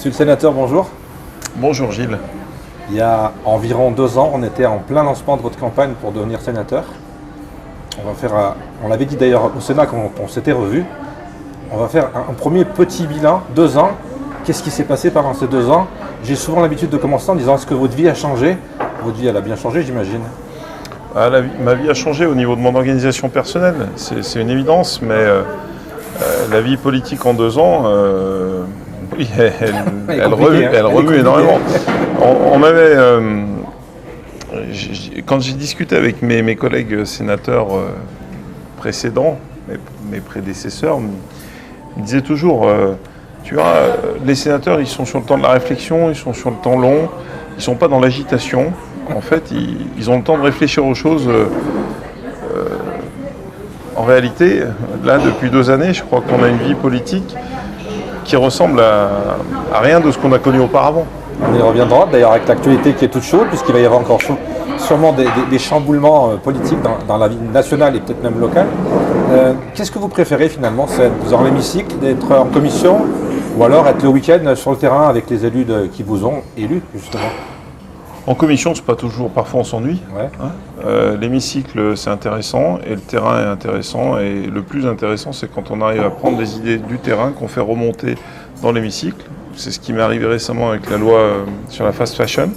Monsieur le sénateur, bonjour. Bonjour Gilles. Il y a environ 2 ans, on était en plein lancement de votre campagne pour devenir sénateur. On l'avait dit d'ailleurs au Sénat quand on s'était revu. On va faire un premier petit bilan, 2 ans. Qu'est-ce qui s'est passé pendant ces 2 ans? J'ai souvent l'habitude de commencer en disant est-ce que votre vie a changé? Votre vie, elle a bien changé, j'imagine. Ma vie a changé au niveau de mon organisation personnelle, c'est une évidence, mais la vie politique en 2 ans, oui, elle remue énormément. Quand j'ai discuté avec mes collègues sénateurs précédents, mes prédécesseurs, me disaient toujours, tu vois, les sénateurs, ils sont sur le temps de la réflexion, ils sont sur le temps long, ils ne sont pas dans l'agitation. En fait, ils ont le temps de réfléchir aux choses. En réalité, là, depuis 2 années, je crois qu'on a une vie politique qui ressemble à rien de ce qu'on a connu auparavant. On y reviendra d'ailleurs avec l'actualité qui est toute chaude, puisqu'il va y avoir encore sûrement des chamboulements politiques dans la vie nationale et peut-être même locale. Qu'est-ce que vous préférez finalement? C'est être dans l'hémicycle, d'être en commission, ou alors être le week-end sur le terrain avec les élus qui vous ont élus, justement? En commission, c'est pas toujours. Parfois, on s'ennuie. Ouais. L'hémicycle, c'est intéressant et le terrain est intéressant. Et le plus intéressant, c'est quand on arrive à prendre des idées du terrain qu'on fait remonter dans l'hémicycle. C'est ce qui m'est arrivé récemment avec la loi sur la fast fashion.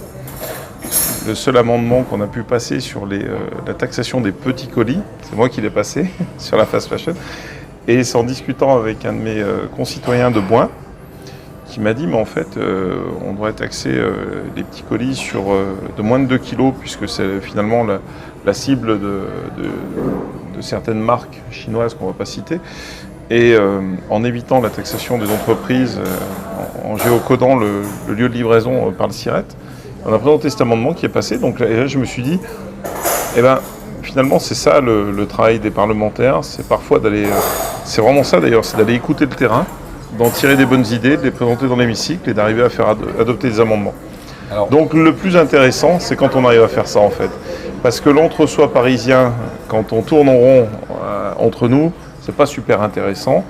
Le seul amendement qu'on a pu passer sur la taxation des petits colis, c'est moi qui l'ai passé sur la fast fashion. Et c'est en discutant avec un de mes concitoyens de Boin, qui m'a dit, mais en fait, on devrait taxer les petits colis de moins de 2 kilos, puisque c'est finalement la cible de certaines marques chinoises qu'on ne va pas citer, et en évitant la taxation des entreprises, en géocodant le lieu de livraison par le SIRET. On a présenté cet amendement qui est passé, donc là, je me suis dit, eh ben, finalement, c'est ça le travail des parlementaires, c'est parfois c'est vraiment ça d'ailleurs, c'est d'aller écouter le terrain, d'en tirer des bonnes idées, de les présenter dans l'hémicycle et d'arriver à faire adopter des amendements. Donc le plus intéressant, c'est quand on arrive à faire ça en fait. Parce que l'entre-soi parisien, quand on tourne en rond entre nous, c'est pas super intéressant.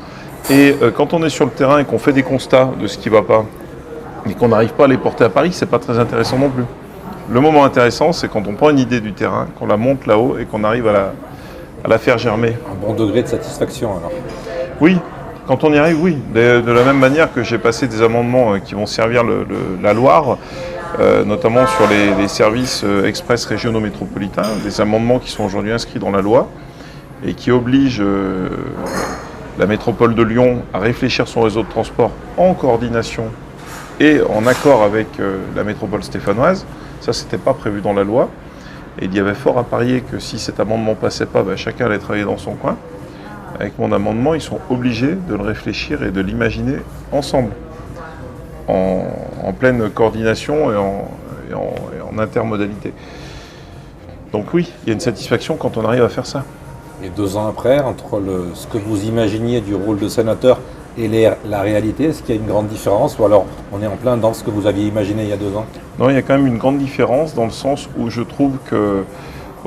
Et quand on est sur le terrain et qu'on fait des constats de ce qui va pas, et qu'on n'arrive pas à les porter à Paris, c'est pas très intéressant non plus. Le moment intéressant, c'est quand on prend une idée du terrain, qu'on la monte là-haut et qu'on arrive à la faire germer. Un bon degré de satisfaction alors. Oui. Quand on y arrive, oui. De la même manière que j'ai passé des amendements qui vont servir la Loire, notamment sur les services express régionaux métropolitains, des amendements qui sont aujourd'hui inscrits dans la loi et qui obligent la métropole de Lyon à réfléchir son réseau de transport en coordination et en accord avec la métropole stéphanoise. Ça, c'était pas prévu dans la loi. Et il y avait fort à parier que si cet amendement passait pas, chacun allait travailler dans son coin. Avec mon amendement, ils sont obligés de le réfléchir et de l'imaginer ensemble, en pleine coordination et en intermodalité. Donc oui, il y a une satisfaction quand on arrive à faire ça. Et 2 ans après, entre ce que vous imaginiez du rôle de sénateur et la réalité, est-ce qu'il y a une grande différence, ou alors on est en plein dans ce que vous aviez imaginé il y a 2 ans? Non, il y a quand même une grande différence dans le sens où je trouve que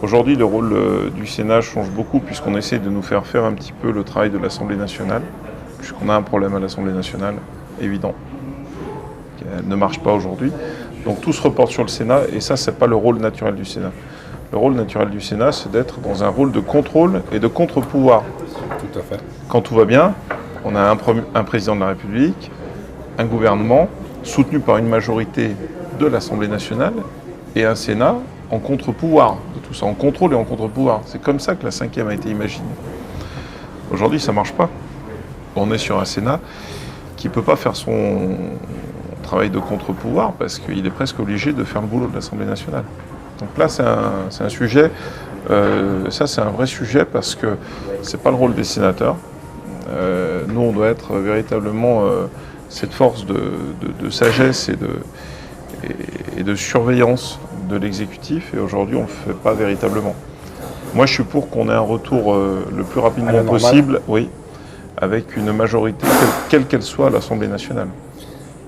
aujourd'hui, le rôle du Sénat change beaucoup puisqu'on essaie de nous faire faire un petit peu le travail de l'Assemblée nationale, puisqu'on a un problème à l'Assemblée nationale, évident, qui ne marche pas aujourd'hui. Donc tout se reporte sur le Sénat et ça, c'est pas le rôle naturel du Sénat. Le rôle naturel du Sénat, c'est d'être dans un rôle de contrôle et de contre-pouvoir. Tout à fait. Quand tout va bien, on a un président de la République, un gouvernement soutenu par une majorité de l'Assemblée nationale et un Sénat en contre-pouvoir de tout ça, en contrôle et en contre-pouvoir. C'est comme ça que la 5e a été imaginée. Aujourd'hui, ça ne marche pas. On est sur un Sénat qui ne peut pas faire son travail de contre-pouvoir parce qu'il est presque obligé de faire le boulot de l'Assemblée nationale. Donc là, c'est un sujet, ça c'est un vrai sujet parce que ce n'est pas le rôle des sénateurs. Nous, on doit être véritablement cette force de sagesse et de surveillance de l'exécutif, et aujourd'hui on ne le fait pas véritablement. Moi je suis pour qu'on ait un retour le plus rapidement possible, oui, avec une majorité, quelle qu'elle soit, à l'Assemblée nationale.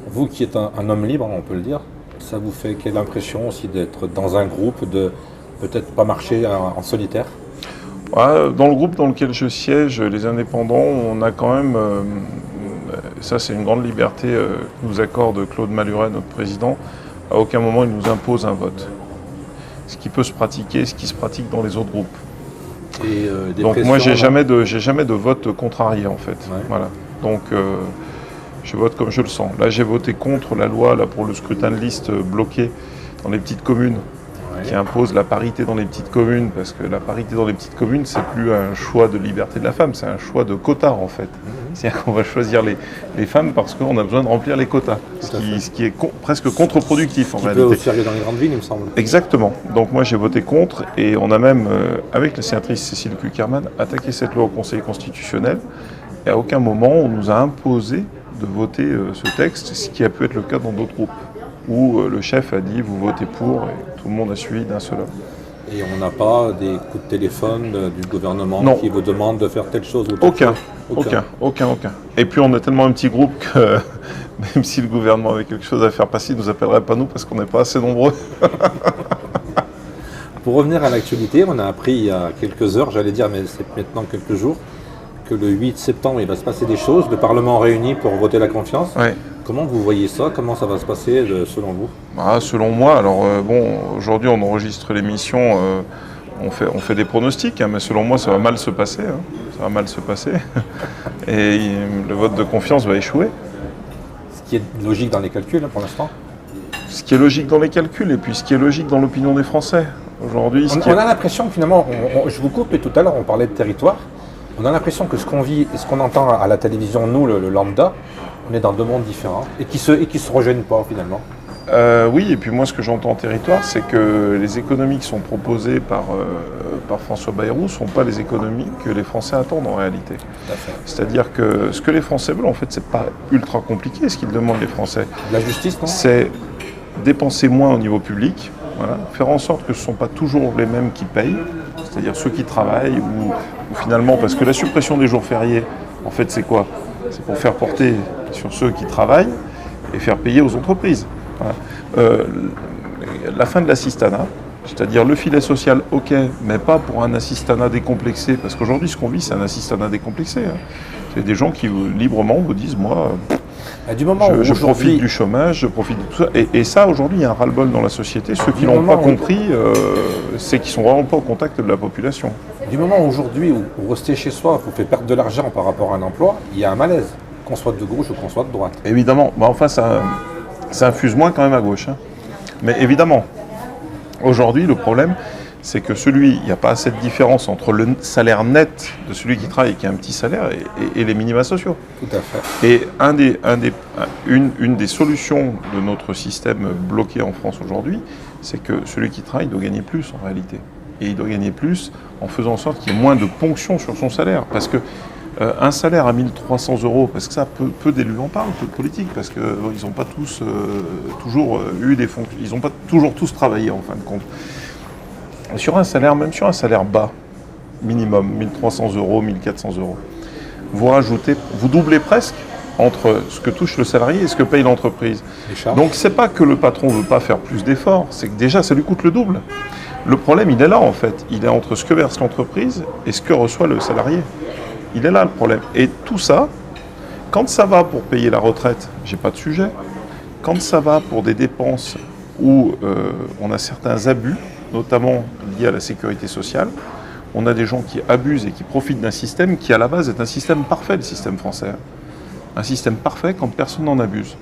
Vous qui êtes un homme libre, on peut le dire, ça vous fait quelle impression aussi d'être dans un groupe, de peut-être pas marcher en solitaire? Dans le groupe dans lequel je siège, les indépendants, on a quand même ça c'est une grande liberté que nous accorde Claude Maluret, notre président. À aucun moment il nous impose un vote. Ce qui peut se pratiquer, ce qui se pratique dans les autres groupes. Et, donc moi j'ai jamais de vote contrarié en fait. Ouais. Voilà. Donc je vote comme je le sens. Là j'ai voté contre la loi là, pour le scrutin de liste bloqué dans les petites communes, qui impose la parité dans les petites communes, parce que la parité dans les petites communes, c'est plus un choix de liberté de la femme, c'est un choix de quotas en fait. C'est-à-dire qu'on va choisir les femmes parce qu'on a besoin de remplir les quotas, ce qui est presque contre-productif en réalité. Qui peut aussi arriver dans les grandes villes, il me semble. Exactement. Donc moi j'ai voté contre, et on a même, avec la sénatrice Cécile Cukierman, attaqué cette loi au Conseil constitutionnel, et à aucun moment on nous a imposé de voter ce texte, ce qui a pu être le cas dans d'autres groupes, où le chef a dit vous votez pour, et tout le monde a suivi d'un seul homme. Et on n'a pas des coups de téléphone du gouvernement qui vous demande de faire telle chose ou telle Aucun. chose. Aucun. Et puis on est tellement un petit groupe que même si le gouvernement avait quelque chose à faire passer, il ne nous appellerait pas nous parce qu'on n'est pas assez nombreux. Pour revenir à l'actualité, on a appris il y a quelques heures, j'allais dire, mais c'est maintenant quelques jours, que le 8 septembre, il va se passer des choses, le Parlement réuni pour voter la confiance. Ouais. Comment vous voyez ça? Comment ça va se passer selon vous? Selon moi, alors aujourd'hui on enregistre l'émission, on fait des pronostics, mais selon moi ça va mal se passer. Ça va mal se passer. Et le vote de confiance va échouer. Ce qui est logique dans les calculs pour l'instant. Ce qui est logique dans les calculs, et puis ce qui est logique dans l'opinion des Français. Aujourd'hui, on a l'impression que finalement, je vous coupe, et tout à l'heure on parlait de territoire, on a l'impression que ce qu'on vit et ce qu'on entend à la télévision, nous, le lambda, on est dans deux mondes différents et qui se rejoignent pas finalement. Oui, et puis moi ce que j'entends en territoire, c'est que les économies qui sont proposées par François Bayrou ne sont pas les économies que les Français attendent en réalité. C'est-à-dire que ce que les Français veulent, en fait, c'est pas ultra compliqué ce qu'ils demandent les Français. La justice, non? C'est dépenser moins au niveau public, voilà, faire en sorte que ce ne sont pas toujours les mêmes qui payent, c'est-à-dire ceux qui travaillent ou finalement, parce que la suppression des jours fériés, en fait, c'est quoi? C'est pour faire porter sur ceux qui travaillent et faire payer aux entreprises. Voilà. La fin de l'assistanat, c'est-à-dire le filet social, ok, mais pas pour un assistanat décomplexé, parce qu'aujourd'hui, ce qu'on vit, c'est un assistanat décomplexé. C'est des gens qui librement vous disent, moi, du moment où je profite du chômage, je profite de tout ça. Et ça, aujourd'hui, il y a un ras-le-bol dans la société. Ceux qui ne l'ont pas compris, c'est qu'ils ne sont vraiment pas au contact de la population. Du moment aujourd'hui où rester chez soi vous fait perdre de l'argent par rapport à un emploi, il y a un malaise, qu'on soit de gauche ou qu'on soit de droite. Évidemment, enfin ça infuse moins quand même à gauche. Mais évidemment, aujourd'hui, le problème, c'est que il n'y a pas cette différence entre le salaire net de celui qui travaille et qui a un petit salaire et les minima sociaux. Tout à fait. Et une des solutions de notre système bloqué en France aujourd'hui, c'est que celui qui travaille doit gagner plus en réalité. Et il doit gagner plus en faisant en sorte qu'il y ait moins de ponction sur son salaire. Parce que un salaire à 1 300 €, parce que ça, peu d'élus en parlent, peu de politiques, parce qu'ils n'ont pas tous toujours eu des fonctions, ils n'ont pas toujours tous travaillé en fin de compte. Sur un salaire, même sur un salaire bas, minimum, 1 300 €, 1 400 €, vous doublez presque entre ce que touche le salarié et ce que paye l'entreprise. Donc c'est pas que le patron ne veut pas faire plus d'efforts, c'est que déjà ça lui coûte le double. Le problème, il est là en fait, il est entre ce que verse l'entreprise et ce que reçoit le salarié. Il est là le problème. Et tout ça, quand ça va pour payer la retraite, j'ai pas de sujet. Quand ça va pour des dépenses où on a certains abus, notamment liés à la sécurité sociale, on a des gens qui abusent et qui profitent d'un système qui à la base est un système parfait, le système français. Un système parfait quand personne n'en abuse.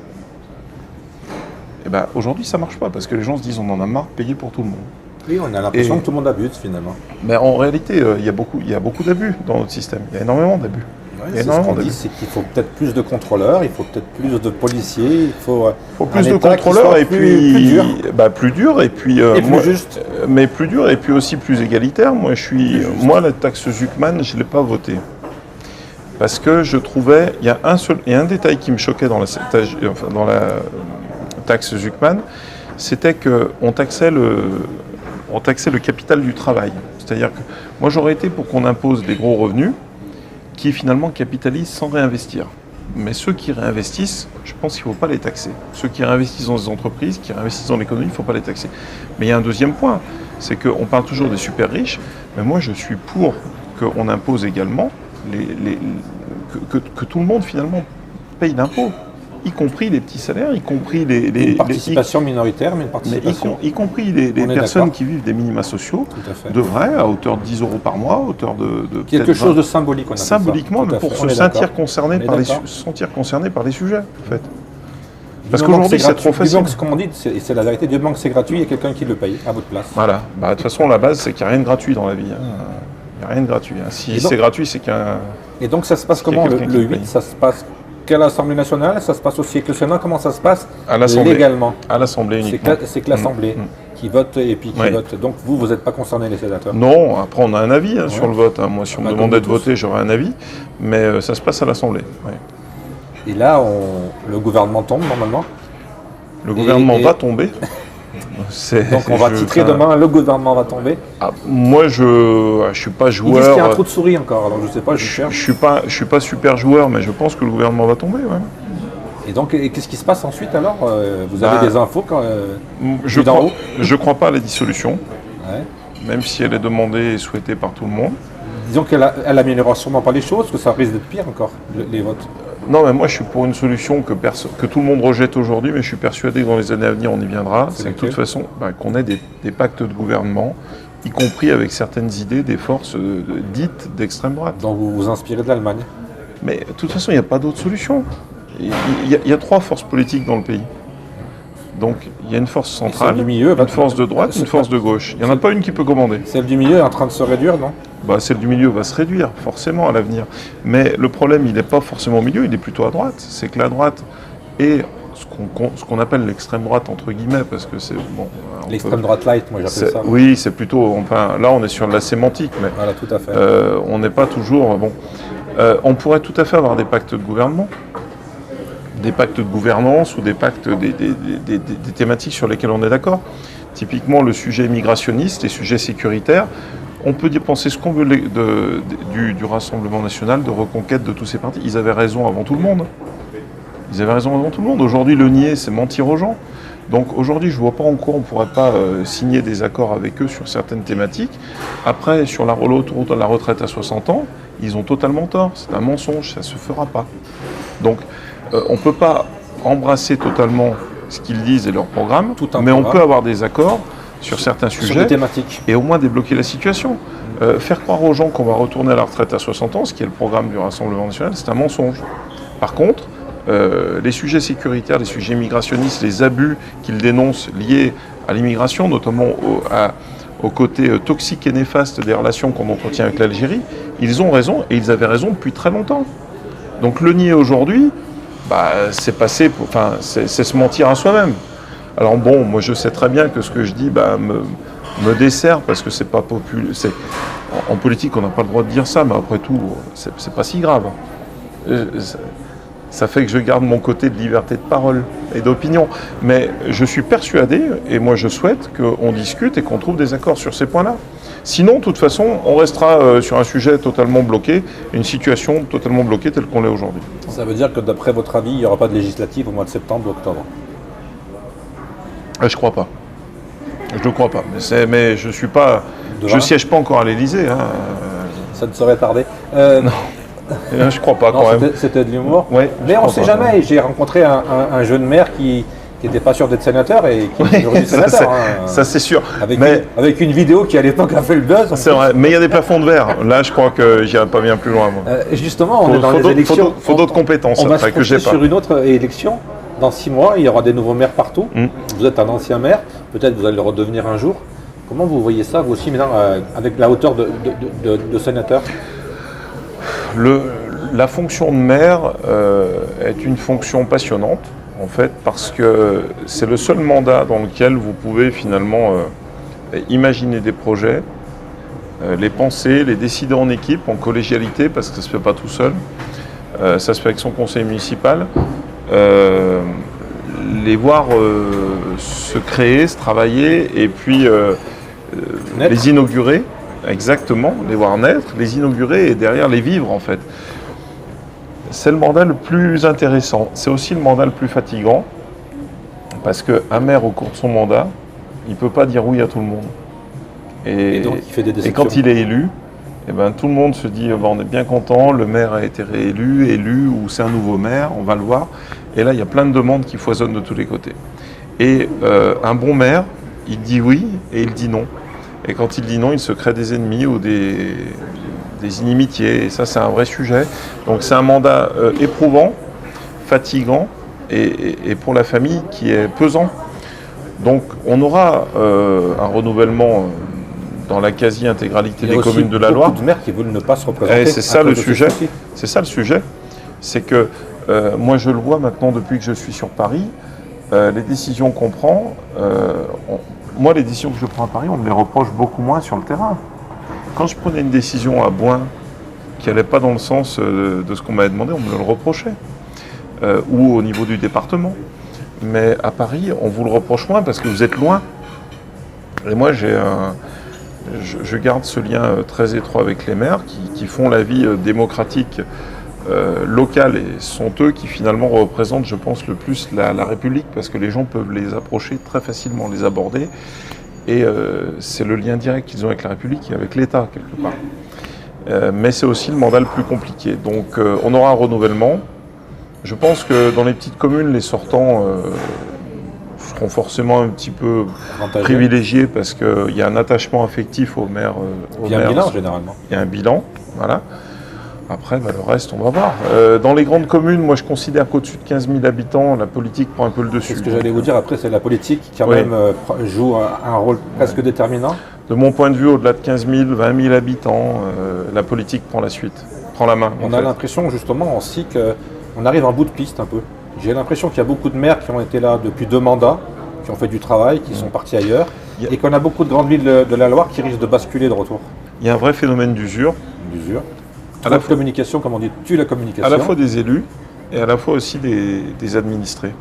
Et bien aujourd'hui ça marche pas parce que les gens se disent on en a marre de payer pour tout le monde. Oui, on a l'impression que tout le monde abuse finalement. Mais en réalité, il y a beaucoup d'abus dans notre système. Il y a énormément d'abus. Ouais, ce qu'on dit, c'est qu'il faut peut-être plus de contrôleurs, il faut peut-être plus de policiers, il faut plus de contrôleurs et puis plus dur et puis plus juste. Mais plus dur et puis aussi plus égalitaire. Moi la taxe Zuckman, je l'ai pas votée parce que je trouvais il y a un détail qui me choquait dans la taxe Zuckman, c'était que on taxait le capital du travail. C'est-à-dire que moi j'aurais été pour qu'on impose des gros revenus qui finalement capitalisent sans réinvestir. Mais ceux qui réinvestissent, je pense qu'il ne faut pas les taxer. Ceux qui réinvestissent dans des entreprises, qui réinvestissent dans l'économie, il ne faut pas les taxer. Mais il y a un deuxième point, c'est qu'on parle toujours des super riches, mais moi je suis pour qu'on impose également que tout le monde finalement payent d'impôts, y compris les petits salaires, y compris Une participation minoritaire, mais une participation. y compris les personnes qui vivent des minima sociaux devraient, à hauteur de 10 € par mois, à hauteur de quelque chose de symbolique, on appelle symboliquement, mais pour se sentir concerné par les sujets, en fait. Parce qu'aujourd'hui, c'est trop facile. Comme on dit, c'est la vérité, du moment que c'est gratuit, il y a quelqu'un qui le paye à votre place. Voilà. Bah, de toute façon, la base, c'est qu'il n'y a rien de gratuit dans la vie. Il n'y a rien de gratuit. Si c'est gratuit, c'est qu'il y a... Et donc, ça se passe comment le 8? Ça se passe qu'à l'Assemblée nationale? Ça se passe aussi avec le Sénat? Comment ça se passe légalement? À l'Assemblée uniquement. C'est que l'Assemblée qui vote et puis qui vote. Donc, vous n'êtes pas concernés, les sénateurs? Non, après, on a un avis sur le vote. Moi, si on me demandait de voter, j'aurais un avis. Mais ça se passe à l'Assemblée. Et là, le gouvernement tombe, normalement? Le gouvernement va tomber. Donc on va titrer demain, le gouvernement va tomber. Moi, je ne suis pas joueur. Ils disent qu'il y a un trou de souris encore, alors je ne sais pas, je suis pas super joueur, mais je pense que le gouvernement va tomber. Ouais. Et donc, qu'est-ce qui se passe ensuite alors? Vous avez des infos je crois pas à la dissolution, même si elle est demandée et souhaitée par tout le monde. Disons qu'elle améliorera sûrement pas les choses, que ça risque d'être pire encore, les votes. Non, mais moi je suis pour une solution que tout le monde rejette aujourd'hui, mais je suis persuadé que dans les années à venir on y viendra. C'est que de toute façon, qu'on ait des pactes de gouvernement, y compris avec certaines idées des forces dites d'extrême droite. Donc vous vous inspirez de l'Allemagne? Mais de toute façon, il n'y a pas d'autre solution. Il y a 3 forces politiques dans le pays. Donc il y a une force centrale, une force de droite, une force de gauche. Il n'y en a pas une qui peut commander. Celle du milieu est en train de se réduire, non? Celle du milieu va se réduire, forcément, à l'avenir. Mais le problème, il n'est pas forcément au milieu, il est plutôt à droite. C'est que la droite est ce qu'on appelle l'extrême droite, entre guillemets, parce que c'est... L'extrême droite light, moi j'appelle ça. Oui, c'est plutôt... Enfin, là, on est sur de la sémantique, mais... Voilà, tout à fait. On n'est pas toujours... on pourrait tout à fait avoir des pactes de gouvernement, des pactes de gouvernance ou des pactes, des thématiques sur lesquelles on est d'accord. Typiquement, le sujet migrationniste, les sujets sécuritaires, on peut penser ce qu'on veut du Rassemblement national, de reconquête de tous ces partis. Ils avaient raison avant tout le monde. Aujourd'hui, le nier, c'est mentir aux gens. Donc aujourd'hui, je ne vois pas en quoi on ne pourrait pas signer des accords avec eux sur certaines thématiques. Après, sur autour de la retraite à 60 ans, ils ont totalement tort. C'est un mensonge, ça ne se fera pas. Donc, on ne peut pas embrasser totalement ce qu'ils disent et leur programme, mais on peut avoir des accords sur certains sujets et au moins débloquer la situation. Faire croire aux gens qu'on va retourner à la retraite à 60 ans, ce qui est le programme du Rassemblement national, c'est un mensonge. Par contre, les sujets sécuritaires, les sujets migrationnistes, les abus qu'ils dénoncent liés à l'immigration, notamment au côté toxique et néfaste des relations qu'on entretient avec l'Algérie, ils ont raison et ils avaient raison depuis très longtemps. Donc le nier aujourd'hui, c'est c'est se mentir à soi-même. Alors moi je sais très bien que ce que je dis me dessert parce que c'est pas populaire. En politique on n'a pas le droit de dire ça, mais après tout c'est pas si grave. Ça fait que je garde mon côté de liberté de parole et d'opinion. Mais je suis persuadé, et moi je souhaite qu'on discute et qu'on trouve des accords sur ces points-là. Sinon, de toute façon, on restera sur un sujet totalement bloqué, une situation totalement bloquée telle qu'on l'est aujourd'hui. Ça veut dire que d'après votre avis, il n'y aura pas de législative au mois de septembre ou octobre? Je crois pas. Je ne crois pas. Mais je suis pas. Je siège pas encore à l'Élysée. Ça ne saurait tarder. Non. Je crois pas quand même. C'était de l'humour. Ouais, mais on ne sait jamais. J'ai rencontré un jeune maire qui n'était pas sûr d'être sénateur et qui est devenu sénateur. Ça c'est sûr. Avec une vidéo qui à l'époque a fait le buzz. C'est vrai, mais il y a des plafonds de verre. Là, je crois que j'irai pas bien plus loin. Moi. Justement, on est dans les élections. Faut d'autres compétences on va se projeter sur une autre élection. Dans 6 mois, il y aura des nouveaux maires partout. Vous êtes un ancien maire, peut-être vous allez le redevenir un jour. Comment vous voyez ça, vous aussi, maintenant, avec la hauteur de sénateur? La fonction de maire est une fonction passionnante, en fait, parce que c'est le seul mandat dans lequel vous pouvez finalement imaginer des projets, les penser, les décider en équipe, en collégialité, parce que ça ne se fait pas tout seul. Ça se fait avec son conseil municipal. Les voir se créer, se travailler, et puis les inaugurer. Exactement, les voir naître, les inaugurer et derrière les vivre en fait. C'est le mandat le plus intéressant. C'est aussi le mandat le plus fatigant parce qu'un maire au cours de son mandat, il ne peut pas dire oui à tout le monde. Et donc il fait des déceptions. Et quand il est élu, et ben, tout le monde se dit on est bien content, le maire a été réélu, élu, ou c'est un nouveau maire, on va le voir. Et là, il y a plein de demandes qui foisonnent de tous les côtés. Et un bon maire, il dit oui et il dit non. Et quand il dit non, il se crée des ennemis ou des inimitiés. Et ça, c'est un vrai sujet. Donc c'est un mandat éprouvant, fatigant et pour la famille qui est pesant. Donc on aura un renouvellement dans la quasi-intégralité des communes de la Loire. Il y a beaucoup de maires qui veulent ne pas se représenter. C'est ça le sujet. C'est ça le sujet. C'est que moi je le vois maintenant depuis que je suis sur Paris, les décisions qu'on prend, moi les décisions que je prends à Paris, on me les reproche beaucoup moins sur le terrain. Quand je prenais une décision à Boin qui n'allait pas dans le sens de ce qu'on m'avait demandé, on me le reprochait. Ou au niveau du département. Mais à Paris, on vous le reproche moins parce que vous êtes loin. Et moi, je garde ce lien très étroit avec les maires qui font la vie démocratique locale, et ce sont eux qui finalement représentent, je pense, le plus la République, parce que les gens peuvent les approcher très facilement, les aborder, et c'est le lien direct qu'ils ont avec la République et avec l'État, quelque part. Mais c'est aussi le mandat le plus compliqué. Donc on aura un renouvellement. Je pense que dans les petites communes, les sortants seront forcément un petit peu privilégiés parce qu'il y a un attachement affectif au maire. Il y a un bilan, généralement. Il y a un bilan, voilà. Après, le reste, on va voir. Dans les grandes communes, moi, je considère qu'au-dessus de 15 000 habitants, la politique prend un peu le dessus. C'est ce que j'allais vous dire. Après, c'est la politique qui, quand même, joue un rôle presque déterminant. De mon point de vue, au-delà de 15 000, 20 000 habitants, la politique prend la suite, prend la main. On a l'impression, justement, aussi qu'on arrive en bout de piste un peu. J'ai l'impression qu'il y a beaucoup de maires qui ont été là depuis 2 mandats, qui ont fait du travail, qui sont partis ailleurs, et qu'on a beaucoup de grandes villes de la Loire qui risquent de basculer de retour. Il y a un vrai phénomène d'usure. À la fois communication, comme on dit, tue la communication. À la fois des élus et à la fois aussi des administrés.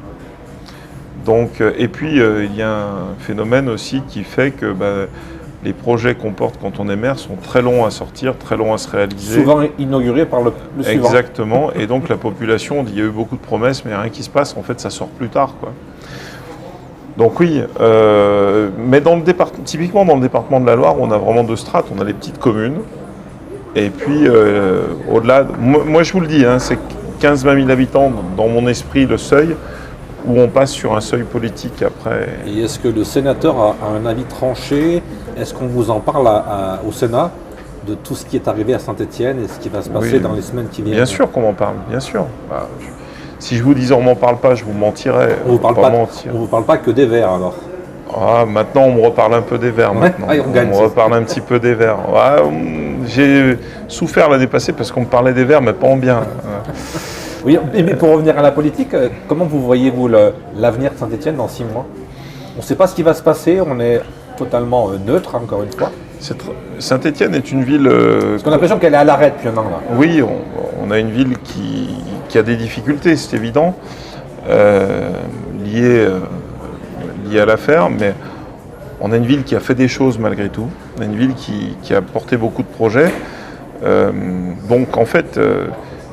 Donc, et puis, il y a un phénomène aussi qui fait que les projets qu'on porte quand on est maire sont très longs à sortir, très longs à se réaliser. Souvent inaugurés par le suivant. Exactement. Et donc la population dit il y a eu beaucoup de promesses, mais rien qui se passe. En fait, ça sort plus tard, quoi. Donc oui, mais typiquement dans le département de la Loire, on a vraiment 2 strates. On a les petites communes. Et puis, au-delà, moi je vous le dis, hein, c'est 15-20 000 habitants dans mon esprit, le seuil, où on passe sur un seuil politique après. Et est-ce que le sénateur a un avis tranché? Est-ce qu'on vous en parle au Sénat de tout ce qui est arrivé à Saint-Étienne et ce qui va se passer dans les semaines qui viennent? Bien sûr qu'on m'en parle, bien sûr. Si je vous disais on m'en parle pas, je vous mentirais. On ne vous parle pas que des Verts alors? Maintenant, on me reparle un peu des Verts. Maintenant. On me reparle un petit peu des Verts. J'ai souffert l'année passée parce qu'on me parlait des Verts, mais pas en bien. Oui, mais pour revenir à la politique, comment vous voyez-vous l'avenir de Saint-Étienne dans 6 mois? On ne sait pas ce qui va se passer, on est totalement neutre, encore une fois. Saint-Étienne est une ville... Parce qu'on a l'impression qu'elle est à l'arrêt depuis un an. Là. Oui, on a une ville qui a des difficultés, c'est évident, liées à l'affaire, mais on a une ville qui a fait des choses malgré tout. On a une ville qui a porté beaucoup de projets. Donc en fait,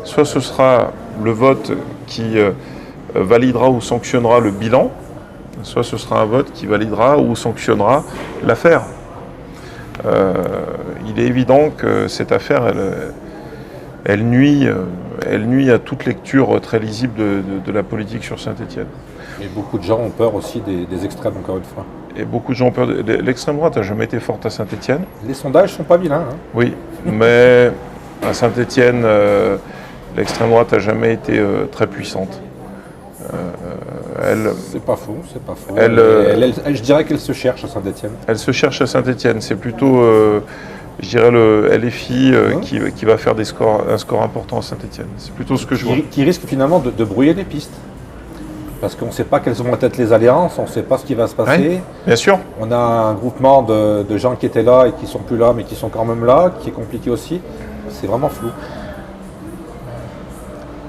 soit ce sera le vote qui validera ou sanctionnera le bilan, soit ce sera un vote qui validera ou sanctionnera l'affaire. Il est évident que cette affaire, elle nuit à toute lecture très lisible de la politique sur Saint-Étienne. Et beaucoup de gens ont peur aussi des extrêmes, encore une fois. Et beaucoup de gens ont peur. L'extrême droite n'a jamais été forte à Saint-Étienne. Les sondages ne sont pas vilains. Hein. Oui, mais à Saint-Étienne, l'extrême droite n'a jamais été très puissante. C'est pas faux, c'est pas faux. Je dirais qu'elle se cherche à Saint-Étienne. Elle se cherche à Saint-Étienne. C'est plutôt, je dirais, le LFI qui va faire un score important à Saint-Étienne. C'est plutôt ce que je vois. Qui risque finalement de brouiller les pistes. Parce qu'on ne sait pas quelles vont être les alliances, on ne sait pas ce qui va se passer. Oui, bien sûr. On a un groupement de gens qui étaient là et qui ne sont plus là, mais qui sont quand même là, qui est compliqué aussi. C'est vraiment flou.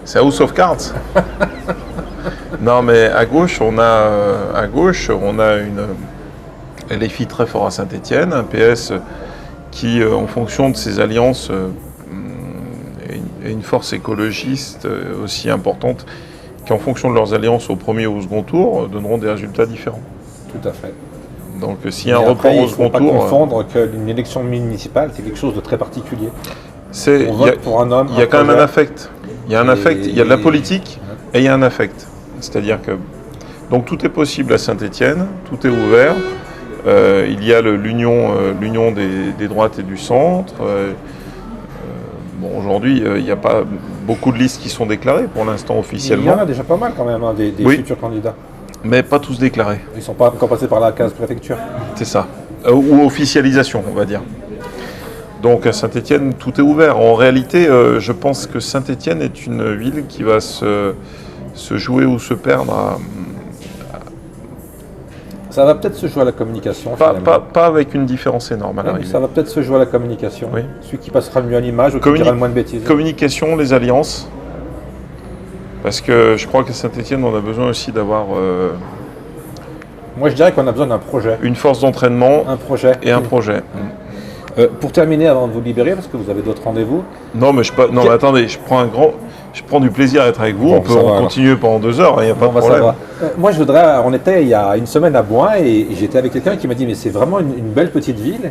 C'est House of Cards. Non, mais à gauche, on a une LFI très fort à Saint-Étienne, un PS qui, en fonction de ses alliances, est une force écologiste aussi importante, qui, en fonction de leurs alliances au premier ou au second tour, donneront des résultats différents. Tout à fait. Donc s'il y a un Et report après, au il ne faut second pas tour, confondre qu'une élection municipale, c'est quelque chose de très particulier. il On vote pour un homme. y a quand même un affect. Il y a un affect, il y a de la Et- politique et il y a un affect. C'est-à-dire que donc tout est possible à Saint-Étienne, tout est ouvert. Il y a l'union des droites et du centre. Bon, aujourd'hui, il n'y a pas beaucoup de listes qui sont déclarées pour l'instant Il y officiellement, en a déjà pas mal quand même, hein, des Oui. futurs candidats. mais pas tous déclarés. Ils ne sont pas encore passés par la case préfecture. C'est ça. Ou officialisation, on va dire. Donc à Saint-Étienne, tout est ouvert. En réalité, je pense que Saint-Étienne est une ville qui va se jouer ou se perdre Ça va peut-être se jouer à la communication. pas, finalement. pas avec une différence énorme à Ouais, mais l'arrivée. ça va peut-être se jouer à la communication. Oui. Celui qui passera le mieux à l'image ou qui Communi- dira le moins de bêtises. Communication, les alliances. Parce que je crois qu'à Saint-Étienne, on a besoin aussi d'avoir Moi, je dirais qu'on a besoin d'un projet. une force d'entraînement Un projet. et un projet. Pour terminer, avant de vous libérer, parce que vous avez d'autres rendez-vous, Non, mais mais attendez, je prends du plaisir à être avec vous. Bon, on peut ça va, continuer pendant 2 heures, il n'y a pas bon, de bah, ça problème. va. Moi, je voudrais. On était il y a une semaine à Boin et j'étais avec quelqu'un qui m'a dit mais c'est vraiment une belle petite ville.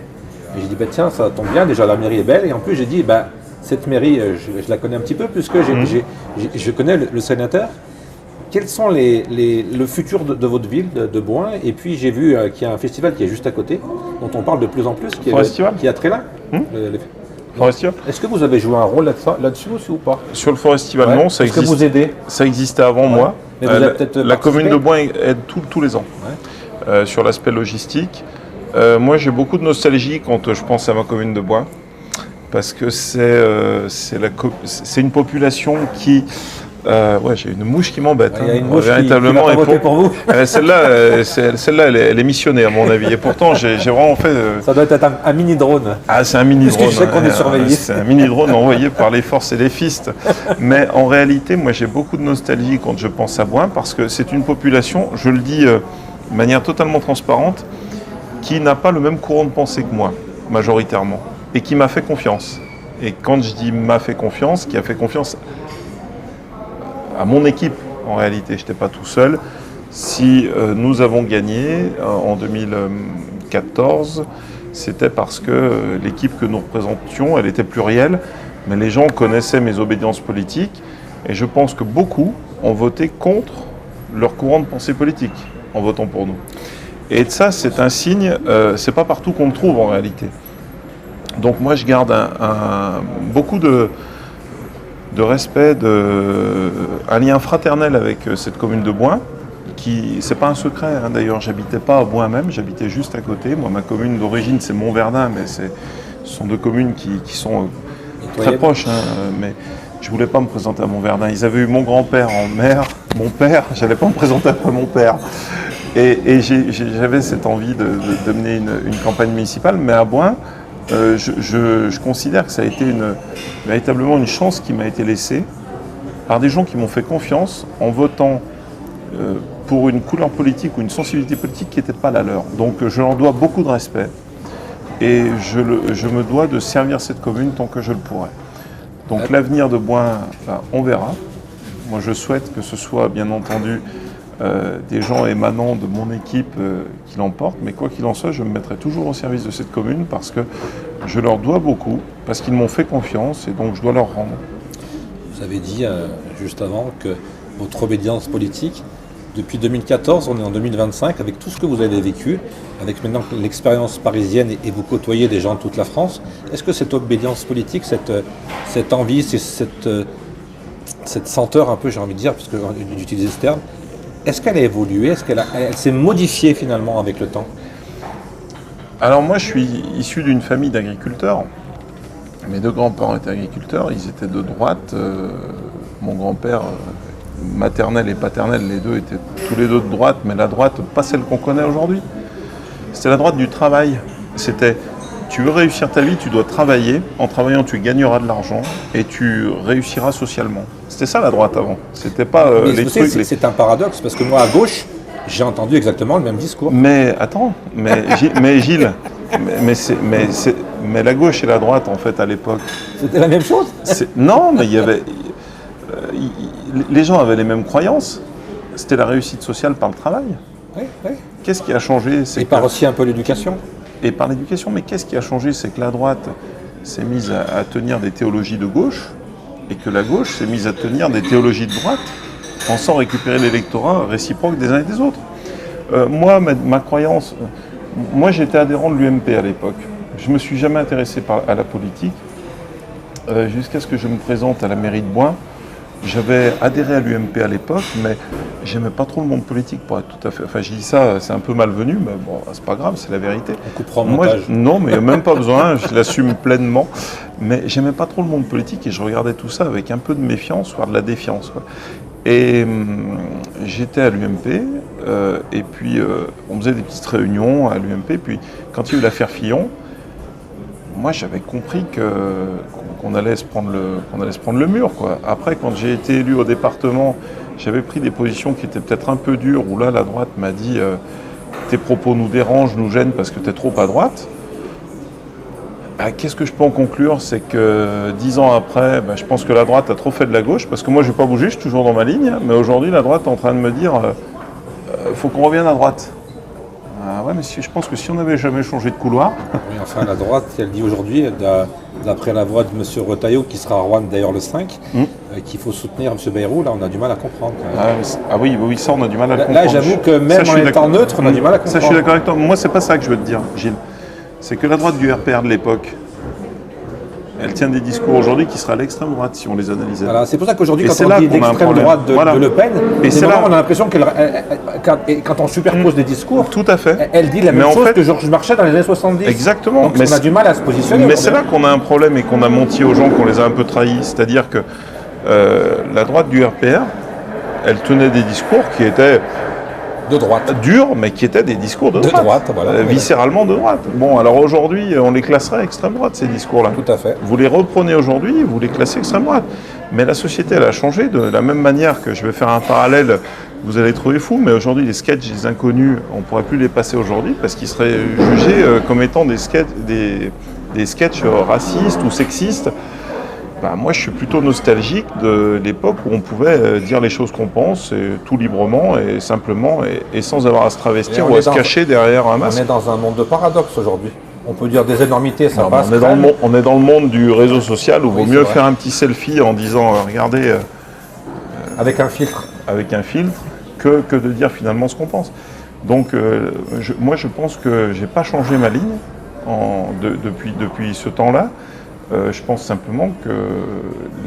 Et j'ai dit bah tiens, ça tombe bien. Déjà la mairie est belle et en plus j'ai dit bah cette mairie, je la connais un petit peu puisque je connais le sénateur. Quels sont le futur de votre ville, de Boin? Et puis j'ai vu qu'il y a un festival qui est juste à côté, dont on parle de plus en plus, qui Forestival est à Trélat. Forestival Est-ce que vous avez joué un rôle là-dessus aussi ou pas? Sur le Forestival, Ouais. non, ça Est-ce que existe. vous aidez? Ça existait avant moi. Mais vous avez peut-être la commune participé de Boin aide tous les ans sur l'aspect logistique. Moi, j'ai beaucoup de nostalgie quand je pense à ma commune de Boin, parce que c'est une population qui... ouais, j'ai une mouche qui m'embête. Il y a une mouche véritablement. qui n'a pas Et voté pour vous. Celle-là, elle est missionnée à mon avis. Et pourtant, j'ai vraiment fait... Ça doit être un mini drone. Ah, c'est un mini Parce que drone. je sais qu'on est surveillé. C'est un mini drone envoyé par les forces et les fistes. Mais en réalité, moi, j'ai beaucoup de nostalgie quand je pense à Boin, parce que c'est une population, je le dis de manière totalement transparente, qui n'a pas le même courant de pensée que moi, majoritairement, et qui m'a fait confiance. Et quand je dis m'a fait confiance, qui a fait confiance à mon équipe, en réalité, je n'étais pas tout seul. Si nous avons gagné en 2014, c'était parce que l'équipe que nous représentions, elle était plurielle, mais les gens connaissaient mes obédiences politiques, et je pense que beaucoup ont voté contre leur courant de pensée politique en votant pour nous. Et ça, c'est un signe, c'est pas partout qu'on le trouve en réalité. Donc moi, je garde beaucoup de respect, un lien fraternel avec cette commune de Boin, qui, c'est pas un secret, hein, d'ailleurs, j'habitais pas à Boin même, j'habitais juste à côté. Moi, ma commune d'origine, c'est Montverdun, mais ce sont deux communes qui sont très proches, hein, mais je voulais pas me présenter à Montverdun. Ils avaient eu mon grand-père en maire, mon père, j'allais pas me présenter après mon père. Et j'avais cette envie de mener une campagne municipale, mais à Boin, je considère que ça a été véritablement une chance qui m'a été laissée par des gens qui m'ont fait confiance en votant pour une couleur politique ou une sensibilité politique qui n'était pas la leur. Donc je leur dois beaucoup de respect et je me dois de servir cette commune tant que je le pourrai. Donc l'avenir de Boin, on verra. Moi je souhaite que ce soit bien entendu des gens émanant de mon équipe qui l'emportent, mais quoi qu'il en soit, je me mettrai toujours au service de cette commune parce que je leur dois beaucoup, parce qu'ils m'ont fait confiance et donc je dois leur rendre. Vous avez dit juste avant que votre obédience politique, depuis 2014, on est en 2025, avec tout ce que vous avez vécu, avec maintenant l'expérience parisienne et vous côtoyez des gens de toute la France, est-ce que cette obédience politique, cette envie, cette senteur un peu, j'ai envie de dire, puisque j'utilise ce terme, est-ce qu'elle a évolué? Est-ce qu'elle s'est modifiée finalement avec le temps? Alors moi je suis issu d'une famille d'agriculteurs. Mes deux grands-parents étaient agriculteurs, ils étaient de droite. Mon grand-père maternel et paternel, les deux étaient tous les deux de droite, mais la droite, pas celle qu'on connaît aujourd'hui. C'était la droite du travail. C'était, tu veux réussir ta vie, tu dois travailler. En travaillant, tu gagneras de l'argent et tu réussiras socialement. C'était ça la droite avant. C'était pas les trucs. C'est un paradoxe parce que moi à gauche, j'ai entendu exactement le même discours. Mais attends, mais Gilles, mais la gauche et la droite en fait à l'époque. C'était la même chose? Non, mais il y avait. Les gens avaient les mêmes croyances. C'était la réussite sociale par le travail. Oui, oui. qu'est-ce qui a changé? Et par aussi un peu l'éducation. Et par l'éducation, mais qu'est-ce qui a changé? C'est que la droite s'est mise à tenir des théologies de gauche et que la gauche s'est mise à tenir des théologies de droite, pensant récupérer l'électorat réciproque des uns et des autres. Moi, ma croyance, moi j'étais adhérent de l'UMP à l'époque. Je ne me suis jamais intéressé à la politique jusqu'à ce que je me présente à la mairie de Boin. J'avais adhéré à l'UMP à l'époque, mais j'aimais pas trop le monde politique pour être tout à fait... Enfin, je dis ça, c'est un peu malvenu, mais bon, c'est pas grave, c'est la vérité. On coupera au montage. Non, mais il n'y a même pas besoin, je l'assume pleinement. Mais j'aimais pas trop le monde politique et je regardais tout ça avec un peu de méfiance, voire de la défiance, quoi. Et j'étais à l'UMP, et puis on faisait des petites réunions à l'UMP, puis quand il y a eu l'affaire Fillon, moi j'avais compris qu'on allait se prendre le mur, quoi. Après, quand j'ai été élu au département, j'avais pris des positions qui étaient peut-être un peu dures, où là la droite m'a dit tes propos nous dérangent, nous gênent parce que tu es trop à droite. Qu'est-ce que je peux en conclure? C'est que 10 ans après, je pense que la droite a trop fait de la gauche, parce que moi je n'ai pas bougé, je suis toujours dans ma ligne, mais aujourd'hui la droite est en train de me dire faut qu'on revienne à droite. Ouais, mais je pense que si on n'avait jamais changé de couloir... Oui, enfin, la droite, elle dit aujourd'hui, d'après la voix de M. Retailleau, qui sera à Rouen d'ailleurs le 5, qu'il faut soutenir M. Bayrou, là on a du mal à comprendre. Oui, ça on a du mal à comprendre. Là, j'avoue que même en étant neutre, on a du mal à comprendre. Ça, je suis d'accord avec toi. Moi, c'est pas ça que je veux te dire, Gilles. C'est que la droite du RPR de l'époque, elle tient des discours aujourd'hui qui seraient à l'extrême droite si on les analysait. Voilà, c'est pour ça qu'aujourd'hui, quand on dit l'extrême droite de Le Pen, on a l'impression quand on superpose des discours, tout à fait. Elle dit la même chose que Georges Marchais dans les années 70. Exactement. Donc on a du mal à se positionner. Mais c'est là qu'on a un problème et qu'on a menti aux gens, qu'on les a un peu trahis. C'est-à-dire que la droite du RPR, elle tenait des discours qui étaient de droite. Durs, mais qui étaient des discours de droite. Voilà, viscéralement de droite. Bon, alors aujourd'hui, on les classerait extrême droite, ces discours-là. Tout à fait. Vous les reprenez aujourd'hui, vous les classez extrême droite. Mais la société, elle a changé de la même manière que je vais faire un parallèle, vous allez trouver fou, mais aujourd'hui, les sketchs des inconnus, on ne pourrait plus les passer aujourd'hui parce qu'ils seraient jugés comme étant des sketchs racistes ou sexistes. Moi, je suis plutôt nostalgique de l'époque où on pouvait dire les choses qu'on pense, tout librement et simplement, et sans avoir à se travestir ou à se cacher derrière un masque. On est dans un monde de paradoxes aujourd'hui. On peut dire des énormités, ça passe. On est dans le monde du réseau social où il vaut mieux faire un petit selfie en disant regardez. Avec un filtre. Avec un filtre, que de dire finalement ce qu'on pense. Donc, moi, je pense que je n'ai pas changé ma ligne depuis ce temps-là. Je pense simplement que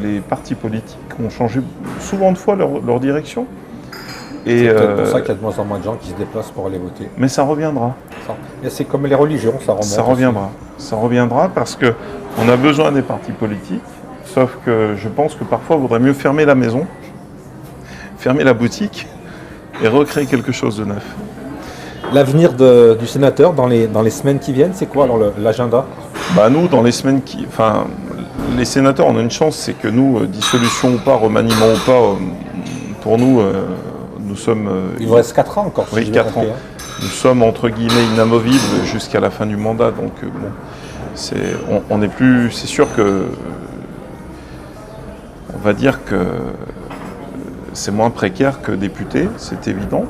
les partis politiques ont changé souvent de fois leur direction. C'est peut-être pour ça qu'il y a de moins en moins de gens qui se déplacent pour aller voter. Mais ça reviendra. C'est comme les religions, ça remonte. Ça reviendra. Ça reviendra parce qu'on a besoin des partis politiques, sauf que je pense que parfois il vaudrait mieux fermer la maison, fermer la boutique et recréer quelque chose de neuf. L'avenir du sénateur dans les semaines qui viennent, c'est quoi alors l'agenda? Nous, dans les semaines les sénateurs, on a une chance, c'est que nous, dissolution ou pas, remaniement ou pas, pour nous, nous sommes... Il vous reste 4 ans encore. Oui, 4 ans. Nous sommes, entre guillemets, inamovibles jusqu'à la fin du mandat. Donc, on n'est plus... C'est sûr que... On va dire que c'est moins précaire que député, c'est évident.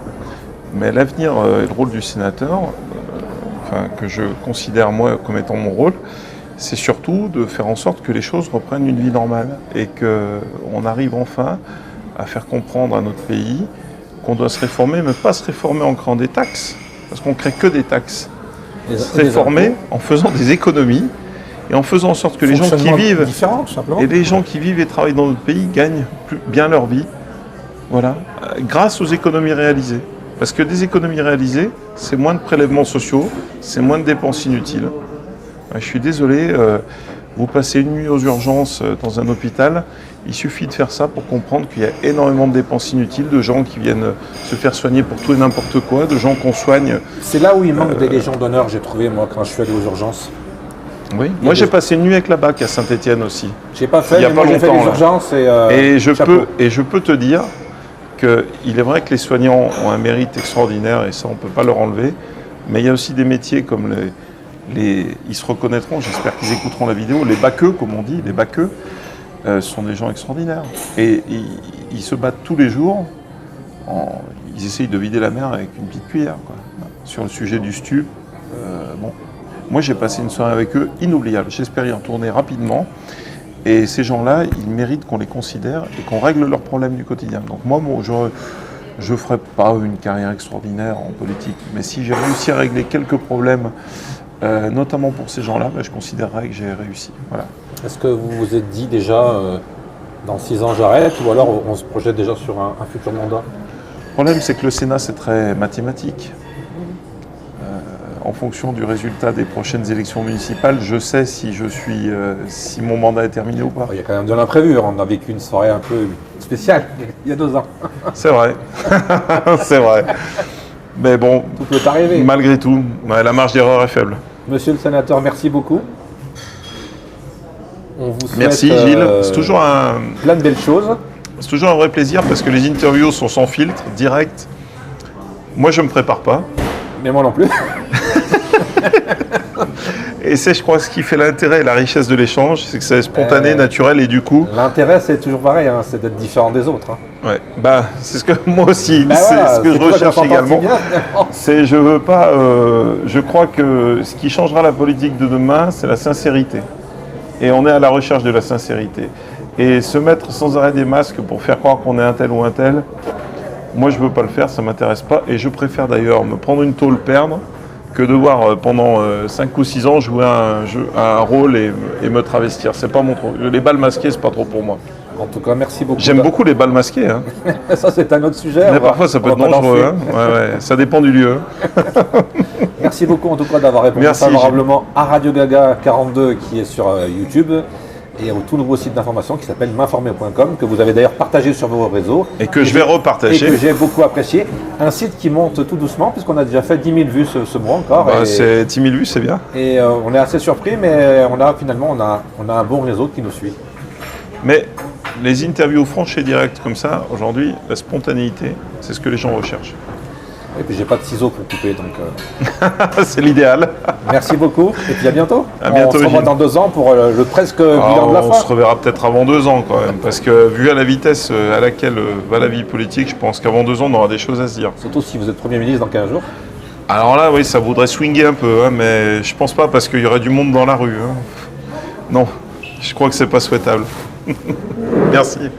Mais l'avenir et le rôle du sénateur, que je considère moi comme étant mon rôle, c'est surtout de faire en sorte que les choses reprennent une vie normale et qu'on arrive enfin à faire comprendre à notre pays qu'on doit se réformer, mais pas se réformer en créant des taxes, parce qu'on ne crée que des taxes. Se réformer en faisant des économies et en faisant en sorte que les gens qui vivent et travaillent dans notre pays gagnent bien leur vie, voilà, grâce aux économies réalisées. Parce que des économies réalisées, c'est moins de prélèvements sociaux, c'est moins de dépenses inutiles. Je suis désolé, vous passez une nuit aux urgences dans un hôpital, il suffit de faire ça pour comprendre qu'il y a énormément de dépenses inutiles, de gens qui viennent se faire soigner pour tout et n'importe quoi, de gens qu'on soigne. C'est là où il manque des légions d'honneur, j'ai trouvé, moi, quand je suis allé aux urgences. Oui, moi j'ai passé une nuit avec la BAC à Saint-Étienne aussi. J'ai pas fait, mais moi j'ai fait les urgences et je peux te dire qu'il est vrai que les soignants ont un mérite extraordinaire et ça on ne peut pas leur enlever, mais il y a aussi des métiers comme ils se reconnaîtront, j'espère qu'ils écouteront la vidéo, les baqueux comme on dit, les baqueux sont des gens extraordinaires et ils se battent tous les jours, ils essayent de vider la mer avec une petite cuillère, quoi. sur le sujet du STUP. Bon, moi j'ai passé une soirée avec eux inoubliable. J'espère y retourner rapidement. Et ces gens-là, ils méritent qu'on les considère et qu'on règle leurs problèmes du quotidien. Donc moi, je ne ferai pas une carrière extraordinaire en politique, mais si j'ai réussi à régler quelques problèmes, notamment pour ces gens-là, je considérerais que j'ai réussi. Voilà. Est-ce que vous vous êtes dit déjà, dans 6 ans j'arrête, ou alors on se projette déjà sur un futur mandat? Le problème, c'est que le Sénat, c'est très mathématique. En fonction du résultat des prochaines élections municipales, je sais si mon mandat est terminé ou pas. Il y a quand même de l'imprévu, on a vécu une soirée un peu spéciale il y a 2 ans. C'est vrai, c'est vrai. Mais bon, Tout peut arriver. malgré tout, la marge d'erreur est faible. Monsieur le sénateur, merci beaucoup. On vous souhaite Merci Gilles, c'est toujours plein de belles choses. c'est toujours un vrai plaisir parce que les interviews sont sans filtre, direct. Moi, je ne me prépare pas. Mais moi non plus. Et c'est, je crois, ce qui fait l'intérêt et la richesse de l'échange, c'est que c'est spontané, naturel et du coup... L'intérêt, c'est toujours pareil, hein, c'est d'être différent des autres. Hein. Ouais, c'est ce que moi aussi, Bah c'est voilà, ce que je pour ça recherche qu'on s'entend si également. bien. C'est, je veux pas... je crois que ce qui changera la politique de demain, c'est la sincérité. Et on est à la recherche de la sincérité. Et se mettre sans arrêt des masques pour faire croire qu'on est un tel ou un tel, moi je veux pas le faire, ça m'intéresse pas. Et je préfère d'ailleurs me prendre une tôle, perdre, que devoir pendant 5 ou 6 ans jouer un rôle et me travestir. C'est pas mon truc. Les balles masquées, c'est pas trop pour moi. En tout cas, merci beaucoup. J'aime beaucoup les balles masquées. Hein. Ça, c'est un autre sujet. Mais parfois, ça peut être dangereux. Hein. Ouais, ça dépend du lieu. Merci beaucoup, en tout cas, d'avoir répondu favorablement à Radio Gaga 42, qui est sur YouTube, et au tout nouveau site d'information qui s'appelle m'informer.com, que vous avez d'ailleurs partagé sur vos réseaux. Et que je vais repartager. Et que j'ai beaucoup apprécié. Un site qui monte tout doucement, puisqu'on a déjà fait 10 000 vues ce mois encore. C'est 10 000 vues, c'est bien. Et on est assez surpris, mais on a un bon réseau qui nous suit. Mais les interviews franches et directes comme ça, aujourd'hui, la spontanéité, c'est ce que les gens recherchent. Et puis j'ai pas de ciseaux pour couper, donc... c'est l'idéal. Merci beaucoup, et puis à bientôt. À bientôt, on se revoit Gilles. dans 2 ans pour le presque bilan de la On foi. se reverra peut-être avant 2 ans quand même, parce que vu à la vitesse à laquelle va la vie politique, je pense qu'avant 2 ans, on aura des choses à se dire. Surtout si vous êtes Premier ministre dans 15 jours. Alors là, oui, ça voudrait swinguer un peu, hein, mais je pense pas parce qu'il y aurait du monde dans la rue. Hein. Non, je crois que c'est pas souhaitable. Merci. Merci.